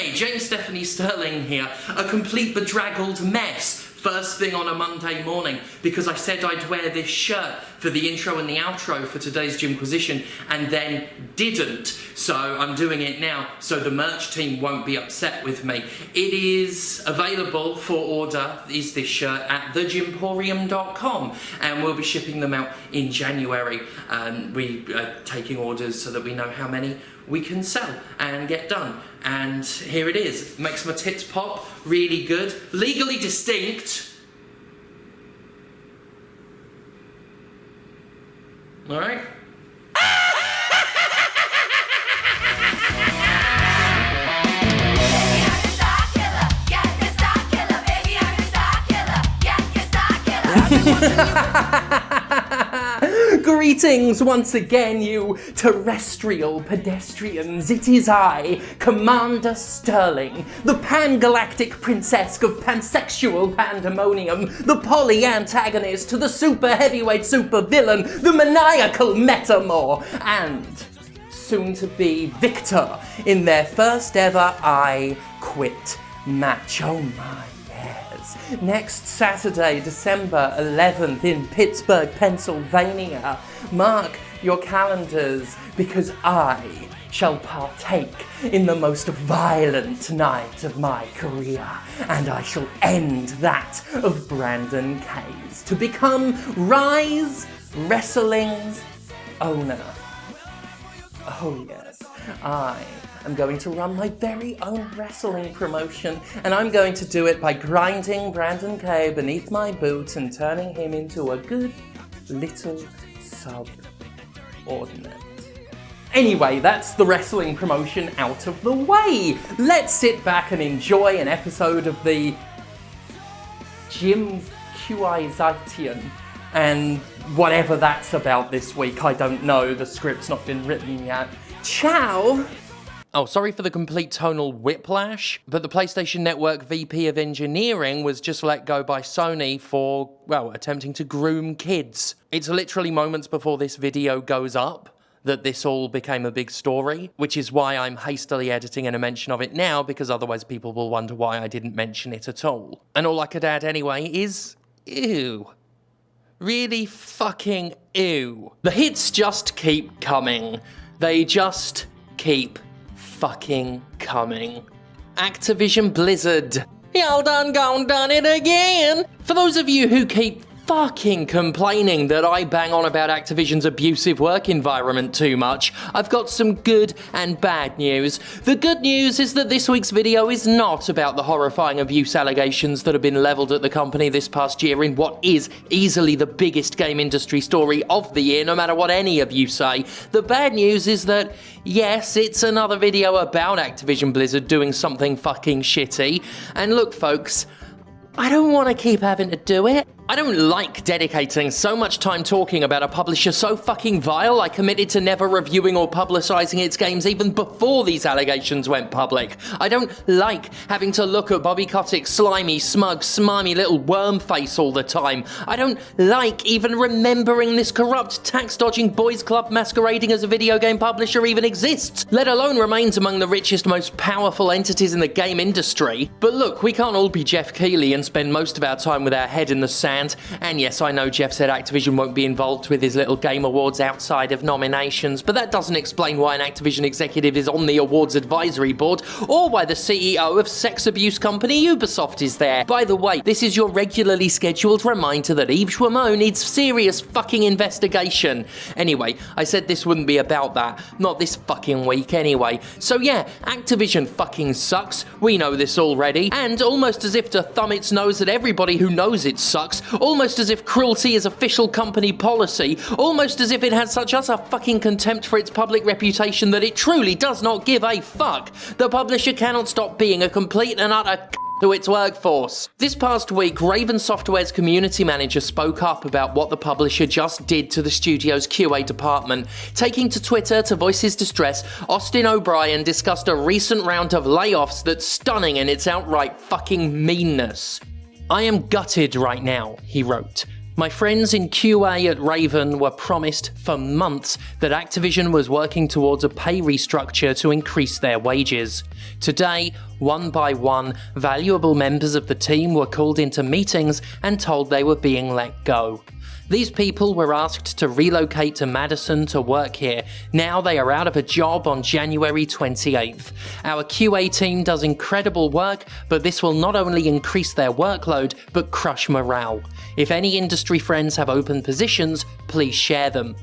Hi, James Stephanie Sterling here. A complete bedraggled mess. First thing on a Monday morning, because I said I'd wear this shirt for the intro and the outro for today's Jimquisition, and then didn't. So I'm doing it now, so the merch team won't be upset with me. It is available for order, is this shirt, at thejimporium.com, and we'll be shipping them out in January. We are taking orders so that we know how many we can sell and get done. And here it is. Makes my tits pop. Really good. Legally distinct. Alright? Greetings once again, you terrestrial pedestrians. It is I, Commander Sterling, the pan-galactic princess of pansexual pandemonium, the poly-antagonist, the super-heavyweight super-villain, the maniacal metamor, and soon-to-be victor in their first ever I Quit match. Oh my. Next Saturday, December 11th in Pittsburgh, Pennsylvania. Mark your calendars, because I shall partake in the most violent night of my career, and I shall end that of Brandon Case to become Rise Wrestling's owner. Oh yes, I'm going to run my very own wrestling promotion, and I'm going to do it by grinding Brandon Kay beneath my boot and turning him into a good little subordinate. Anyway, that's the wrestling promotion out of the way. Let's sit back and enjoy an episode of the Jimquisition and whatever that's about this week. I don't know, the script's not been written yet. Ciao! Oh, sorry for the complete tonal whiplash, but the PlayStation Network VP of Engineering was just let go by Sony for, well, attempting to groom kids. It's literally moments before this video goes up that this all became a big story, which is why I'm hastily editing in a mention of it now, because otherwise people will wonder why I didn't mention it at all. And all I could add anyway is, ew. Really fucking ew. The hits just keep coming. They just keep fucking coming. Activision Blizzard. Y'all done it again. For those of you who keep fucking complaining that I bang on about Activision's abusive work environment too much, I've got some good and bad news. The good news is that this week's video is not about the horrifying abuse allegations that have been leveled at the company this past year in what is easily the biggest game industry story of the year, no matter what any of you say. The bad news is that, yes, it's another video about Activision Blizzard doing something fucking shitty. And look, folks, I don't want to keep having to do it. I don't like dedicating so much time talking about a publisher so fucking vile I committed to never reviewing or publicising its games even before these allegations went public. I don't like having to look at Bobby Kotick's slimy, smug, smarmy little worm face all the time. I don't like even remembering this corrupt, tax-dodging boys club masquerading as a video game publisher even exists, let alone remains among the richest, most powerful entities in the game industry. But look, we can't all be Jeff Keighley and spend most of our time with our head in the sand. And yes, I know Jeff said Activision won't be involved with his little game awards outside of nominations, but that doesn't explain why an Activision executive is on the awards advisory board, or why the CEO of sex abuse company Ubisoft is there. By the way, this is your regularly scheduled reminder that Yves Guillemot needs serious fucking investigation. Anyway, I said this wouldn't be about that. Not this fucking week anyway. So yeah, Activision fucking sucks. We know this already. And almost as if to thumb its nose at everybody who knows it sucks, almost as if Cruelty is official company policy, almost as if it has such utter fucking contempt for its public reputation that it truly does not give a fuck. The publisher cannot stop being a complete and utter to its workforce. This past week, Raven Software's community manager spoke up about what the publisher just did to the studio's QA department. Taking to Twitter to voice his distress, Austin O'Brien discussed a recent round of layoffs that's stunning in its outright fucking meanness. I am gutted right now, he wrote. My friends in QA at Raven were promised for months that Activision was working towards a pay restructure to increase their wages. Today, one by one, valuable members of the team were called into meetings and told they were being let go. These people were asked to relocate to Madison to work here. Now they are out of a job on January 28th. Our QA team does incredible work, but this will not only increase their workload, but crush morale. If any industry friends have open positions, please share them.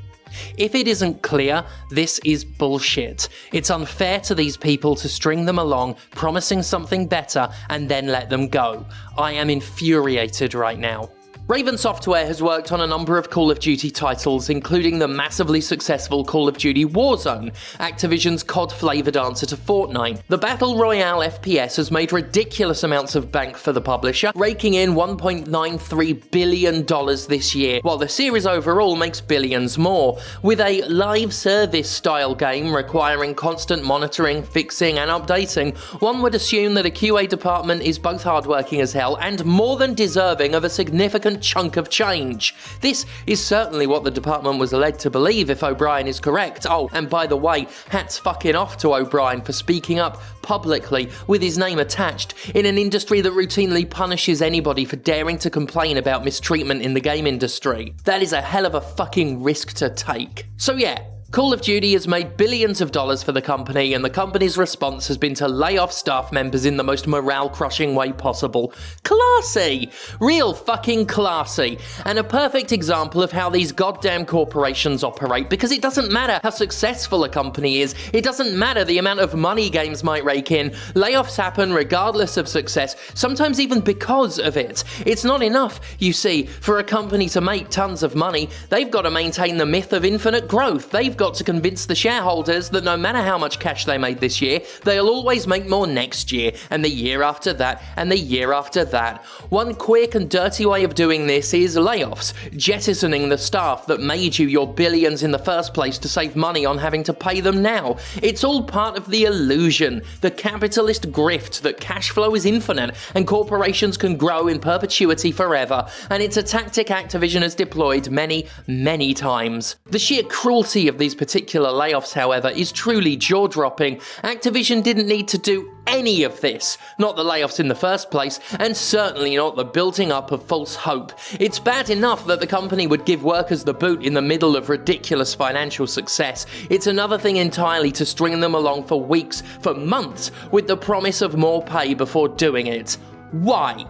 If it isn't clear, this is bullshit. It's unfair to these people to string them along, promising something better, and then let them go. I am infuriated right now. Raven Software has worked on a number of Call of Duty titles, including the massively successful Call of Duty Warzone, Activision's COD-flavoured answer to Fortnite. The Battle Royale FPS has made ridiculous amounts of bank for the publisher, raking in $1.93 billion this year, while the series overall makes billions more. With a live service-style game requiring constant monitoring, fixing, and updating, one would assume that a QA department is both hardworking as hell and more than deserving of a significant chunk of change. This is certainly what the department was led to believe if O'Brien is correct. Oh, and by the way, hats fucking off to O'Brien for speaking up publicly with his name attached in an industry that routinely punishes anybody for daring to complain about mistreatment in the game industry. That is a hell of a fucking risk to take. So yeah, Call of Duty has made billions of dollars for the company, and the company's response has been to lay off staff members in the most morale-crushing way possible. Classy! Real fucking classy. And a perfect example of how these goddamn corporations operate, because it doesn't matter how successful a company is, it doesn't matter the amount of money games might rake in, layoffs happen regardless of success, sometimes even because of it. It's not enough, you see, for a company to make tons of money. They've got to maintain the myth of infinite growth. They've got to convince the shareholders that no matter how much cash they made this year, they'll always make more next year, and the year after that, and the year after that. One quick and dirty way of doing this is layoffs, jettisoning the staff that made you your billions in the first place to save money on having to pay them now. It's all part of the illusion, the capitalist grift that cash flow is infinite and corporations can grow in perpetuity forever, and it's a tactic Activision has deployed many, many times. The sheer cruelty of these particular layoffs, however, is truly jaw-dropping. Activision didn't need to do any of this, not the layoffs in the first place, and certainly not the building up of false hope. It's bad enough that the company would give workers the boot in the middle of ridiculous financial success. It's another thing entirely to string them along for weeks, for months, with the promise of more pay before doing it. Why?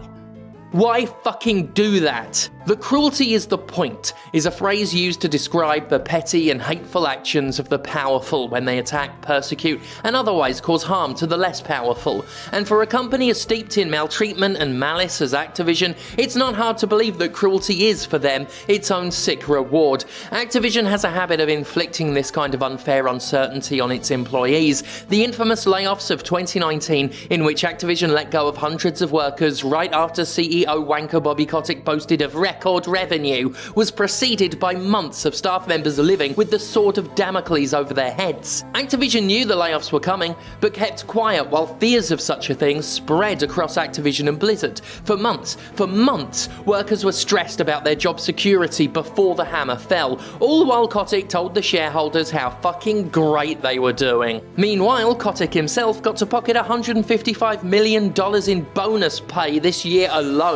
Why fucking do that? The cruelty is the point is a phrase used to describe the petty and hateful actions of the powerful when they attack, persecute, and otherwise cause harm to the less powerful. And for a company as steeped in maltreatment and malice as Activision, it's not hard to believe that cruelty is, for them, its own sick reward. Activision has a habit of inflicting this kind of unfair uncertainty on its employees. The infamous layoffs of 2019, in which Activision let go of hundreds of workers right after CEO wanker Bobby Kotick boasted of record revenue, was preceded by months of staff members living with the sword of Damocles over their heads. Activision knew the layoffs were coming, but kept quiet while fears of such a thing spread across Activision and Blizzard. For months, workers were stressed about their job security before the hammer fell, all while Kotick told the shareholders how fucking great they were doing. Meanwhile, Kotick himself got to pocket $155 million in bonus pay this year alone.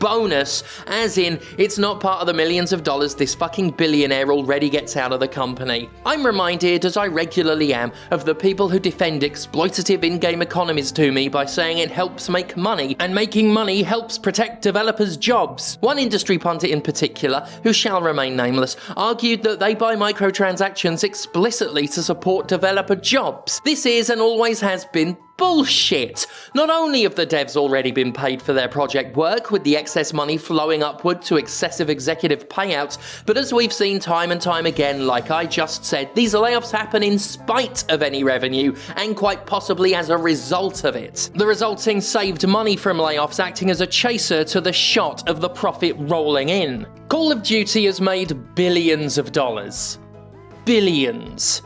Bonus, as in, it's not part of the millions of dollars this fucking billionaire already gets out of the company. I'm reminded, as I regularly am, of the people who defend exploitative in-game economies to me by saying it helps make money, and making money helps protect developers' jobs. One industry pundit in particular, who shall remain nameless, argued that they buy microtransactions explicitly to support developer jobs. This is and always has been bullshit. Not only have the devs already been paid for their project work, with the excess money flowing upward to excessive executive payouts, but as we've seen time and time again, like I just said, these layoffs happen in spite of any revenue, and quite possibly as a result of it. The resulting saved money from layoffs acting as a chaser to the shot of the profit rolling in. Call of Duty has made billions of dollars. Billions.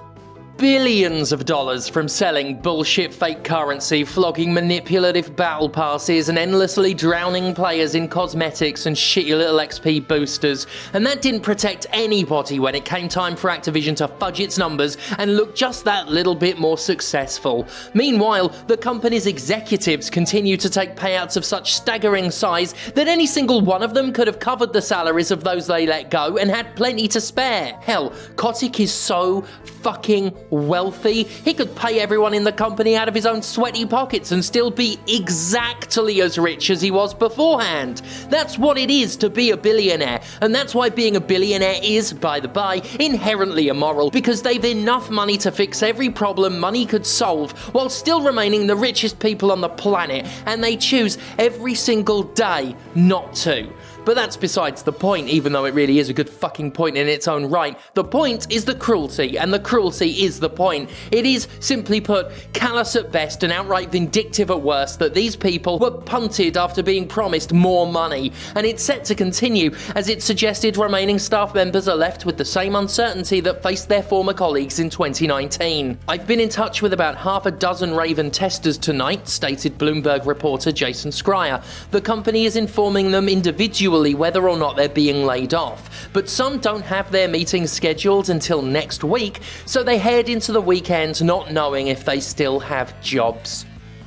billions of dollars from selling bullshit fake currency, flogging manipulative battle passes, and endlessly drowning players in cosmetics and shitty little XP boosters. And that didn't protect anybody when it came time for Activision to fudge its numbers and look just that little bit more successful. Meanwhile, the company's executives continue to take payouts of such staggering size that any single one of them could have covered the salaries of those they let go and had plenty to spare. Hell, Kotick is so fucking wealthy, he could pay everyone in the company out of his own sweaty pockets and still be exactly as rich as he was beforehand. That's what it is to be a billionaire, and that's why being a billionaire is, by the by, inherently immoral, because they've enough money to fix every problem money could solve while still remaining the richest people on the planet, and they choose every single day not to. But that's besides the point, even though it really is a good fucking point in its own right. The point is the cruelty, and the cruelty is the point. It is, simply put, callous at best and outright vindictive at worst that these people were punted after being promised more money, and it's set to continue as it suggested remaining staff members are left with the same uncertainty that faced their former colleagues in 2019. I've been in touch with about half a dozen Raven testers tonight, stated Bloomberg reporter Jason Schreier. The company is informing them individually whether or not they're being laid off, but some don't have their meetings scheduled until next week, so they head into the weekend not knowing if they still have jobs.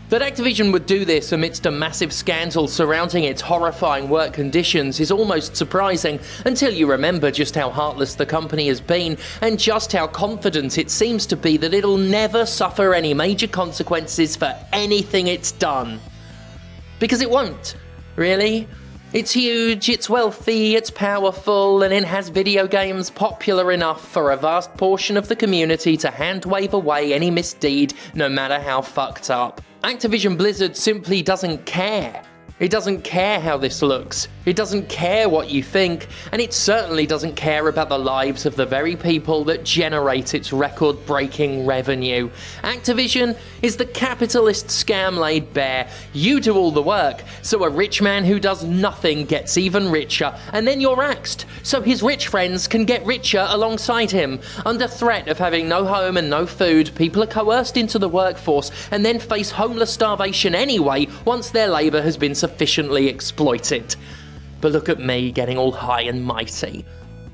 That Activision would do this amidst a massive scandal surrounding its horrifying work conditions is almost surprising until you remember just how heartless the company has been and just how confident it seems to be that it'll never suffer any major consequences for anything it's done. Because it won't, really. It's huge, it's wealthy, it's powerful, and it has video games popular enough for a vast portion of the community to hand-wave away any misdeed, no matter how fucked up. Activision Blizzard simply doesn't care. It doesn't care how this looks. It doesn't care what you think, and it certainly doesn't care about the lives of the very people that generate its record-breaking revenue. Activision is the capitalist scam laid bare. You do all the work, so a rich man who does nothing gets even richer, and then you're axed, so his rich friends can get richer alongside him. Under threat of having no home and no food, people are coerced into the workforce and then face homeless starvation anyway once their labour has been sufficiently exploited. But look at me getting all high and mighty.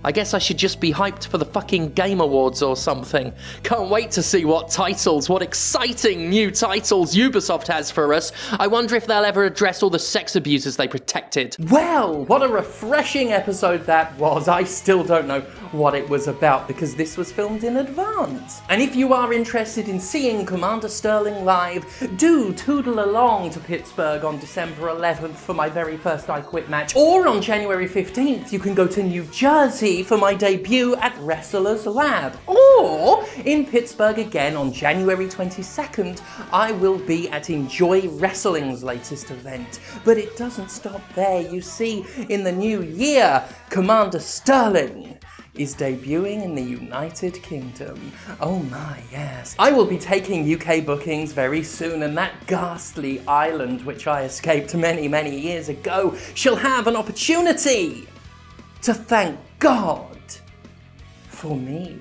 I guess I should just be hyped for the fucking Game Awards or something. Can't wait to see what exciting new titles Ubisoft has for us. I wonder if they'll ever address all the sex abuses they protected. Well, what a refreshing episode that was. I still don't know what it was about because this was filmed in advance. And if you are interested in seeing Commander Sterling live, do toodle along to Pittsburgh on December 11th for my very first I Quit match. Or on January 15th, you can go to New Jersey for my debut at Wrestlers Lab. Or in Pittsburgh again on January 22nd, I will be at Enjoy Wrestling's latest event. But it doesn't stop there. You see, in the new year, Commander Sterling is debuting in the United Kingdom. Oh my, yes. I will be taking UK bookings very soon, and that ghastly island which I escaped many, many years ago shall have an opportunity to thank God for me.